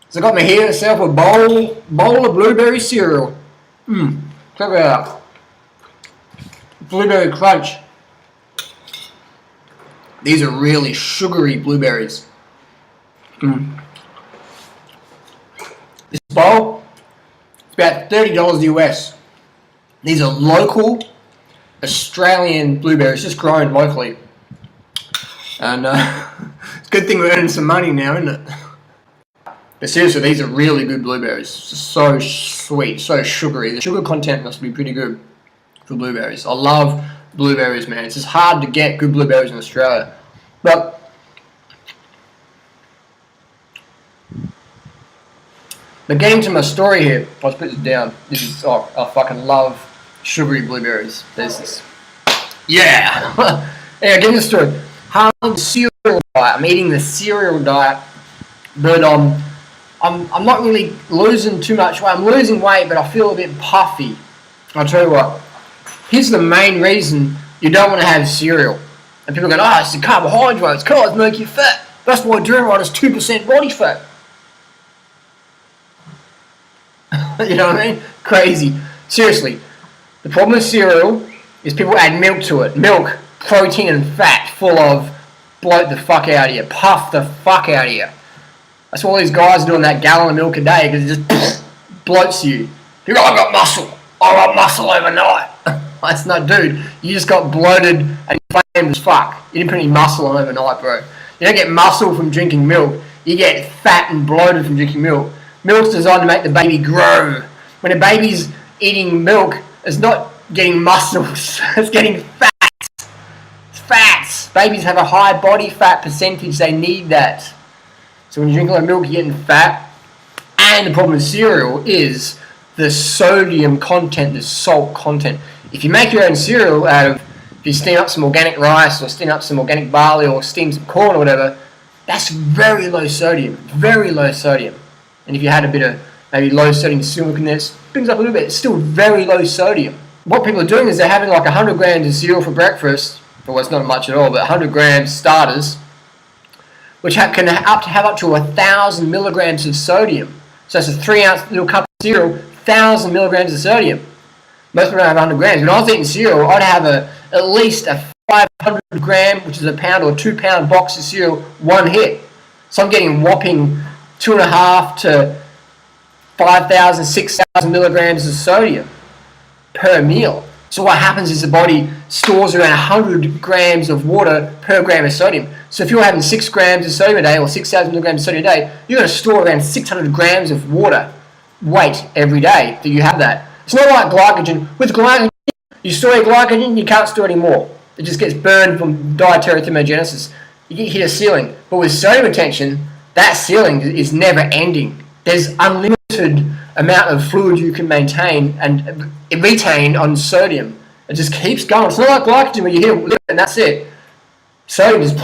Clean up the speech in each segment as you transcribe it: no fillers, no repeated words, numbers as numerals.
So I got me here myself a bowl of blueberry cereal. Check it out. Blueberry crunch. These are really sugary blueberries. This bowl, it's about $30 US. These are local Australian blueberries, just grown locally. And it's a good thing we're earning some money now, isn't it? But seriously, these are really good blueberries. So sweet, so sugary. The sugar content must be pretty good for blueberries. I love blueberries, man. It's just hard to get good blueberries in Australia. But getting to my story here, I'll put this down. This is, I fucking love sugary blueberries. There's this. Yeah! Yeah, getting the story. I'm on the cereal diet. I'm eating the cereal diet, but I'm not really losing too much weight. I'm losing weight, but I feel a bit puffy. I'll tell you what. Here's the main reason you don't want to have cereal. And people go, oh, it's the carbohydrates, carbs make you fat. That's why Durian is 2% body fat. You know what I mean? Crazy. Seriously. The problem with cereal is people add milk to it. Milk, protein and fat full of bloat the fuck out of you. Puff the fuck out of you. That's what all these guys do on that gallon of milk a day because it just bloats you. You go, I got muscle. I got muscle overnight. That's not, dude. You just got bloated and inflamed as fuck. You didn't put any muscle on overnight, bro. You don't get muscle from drinking milk. You get fat and bloated from drinking milk. Milk's designed to make the baby grow. When a baby's eating milk, it's not getting muscles. It's getting fat. It's fats. Babies have a high body fat percentage. They need that. So when you drink a lot of milk, you're getting fat. And the problem with cereal is the sodium content, the salt content. If you make your own cereal out of, if you steam up some organic rice or steam up some organic barley or steam some corn or whatever, that's very low sodium. Very low sodium. And if you had a bit of maybe low sodium milk in there, it brings up a little bit. It's still very low sodium. What people are doing is they're having like 100 grams of cereal for breakfast. Well, it's not much at all, but 100 grams starters, which can have up to 1,000 milligrams of sodium. So that's a 3-ounce little cup of cereal, 1,000 milligrams of sodium. Most people don't have 100 grams. When I was eating cereal, I'd have at least a 500 gram, which is a pound or 2 pound box of cereal, one hit. So I'm getting whopping 2.5 to 5,000, 6,000 milligrams of sodium per meal. So what happens is the body stores around 100 grams of water per gram of sodium. So if you're having 6 grams of sodium a day or 6,000 milligrams of sodium a day, you're going to store around 600 grams of water weight every day that you have that. It's not like glycogen. With glycogen, you store your glycogen, you can't store it anymore. It just gets burned from dietary thermogenesis. You hit a ceiling. But with sodium retention, that ceiling is never ending. There's unlimited amount of fluid you can maintain and retain on sodium. It just keeps going. It's not like glycogen where you hit a limit and that's it. Sodium just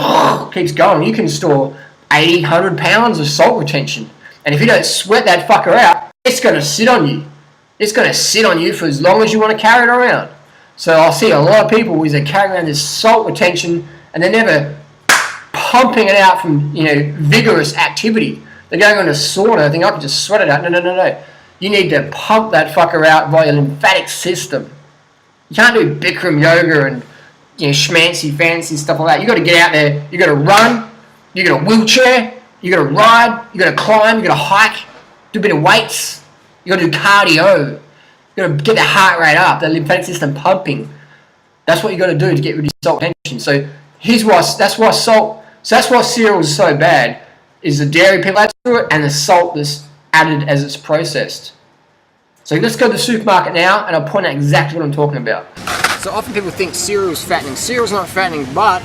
keeps going. You can store 80, 100 pounds of salt retention. And if you don't sweat that fucker out, it's going to sit on you. It's going to sit on you for as long as you want to carry it around. So I see a lot of people who are carrying around this salt retention and they're never pumping it out from vigorous activity. They're going on a sauna, thinking I can just sweat it out. No. You need to pump that fucker out via your lymphatic system. You can't do Bikram yoga and schmancy, fancy stuff like that. You got to get out there. You got to run. You got a wheelchair. You got to ride. You got to climb. You got to hike. Do a bit of weights. You got to do cardio. You got to get the heart rate up, the lymphatic system pumping. That's what you got to do to get rid of salt retention. So that's why cereal is so bad. Is the dairy people add to it and the salt that's added as it's processed. So let's go to the supermarket now and I'll point out exactly what I'm talking about. So often people think cereal is fattening. Cereal's not fattening, but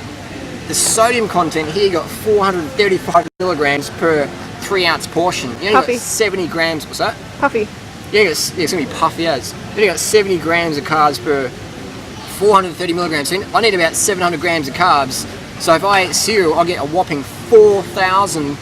the sodium content here, you got 435 milligrams per 3-ounce portion. You only got 70 grams, what's that? Puffy. Yeah, it's going to be puffy as. You only got 70 grams of carbs per 430 milligrams. So I need about 700 grams of carbs. So if I eat cereal, I'll get a whopping 4,000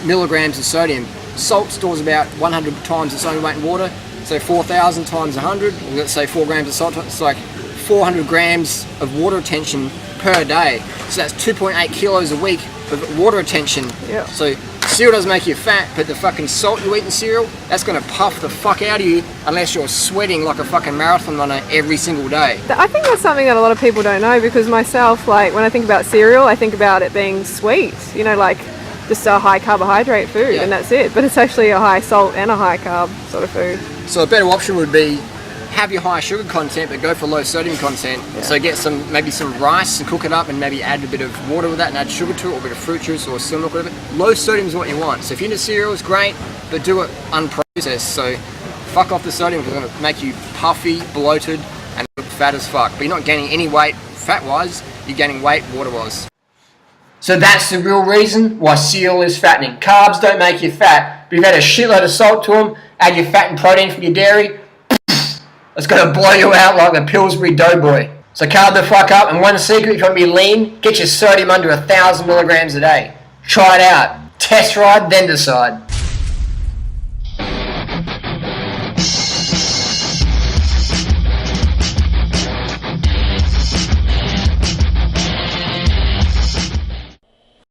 milligrams of sodium. Salt stores about 100 times its own weight in water. So 4,000 times 100, let's say 4 grams of salt, it's like 400 grams of water retention per day. So that's 2.8 kilos a week of water retention. Yeah. So cereal doesn't make you fat, but the fucking salt you eat in cereal, that's gonna puff the fuck out of you unless you're sweating like a fucking marathon runner every single day. I think that's something that a lot of people don't know, because myself, like when I think about cereal, I think about it being sweet, you know, like just a high carbohydrate food, and that's it. But it's actually a high salt and a high carb sort of food. So a better option would be have your high sugar content, but go for low sodium content. So get maybe some rice and cook it up, and maybe add a bit of water with that and add sugar to it, or a bit of fruit juice or cinnamon, whatever. Low sodium is what you want. So if you're into cereals, great, but do it unprocessed. So fuck off the sodium, because it's going to make you puffy, bloated, and fat as fuck. But you're not gaining any weight fat-wise, you're gaining weight water-wise. So that's the real reason why cereal is fattening. Carbs don't make you fat, but you've had a shitload of salt to them, add your fat and protein from your dairy, it's going to blow you out like the Pillsbury Doughboy. So carb the fuck up, and one secret if you want to be lean, get your sodium under 1,000 milligrams a day. Try it out. Test ride, then decide.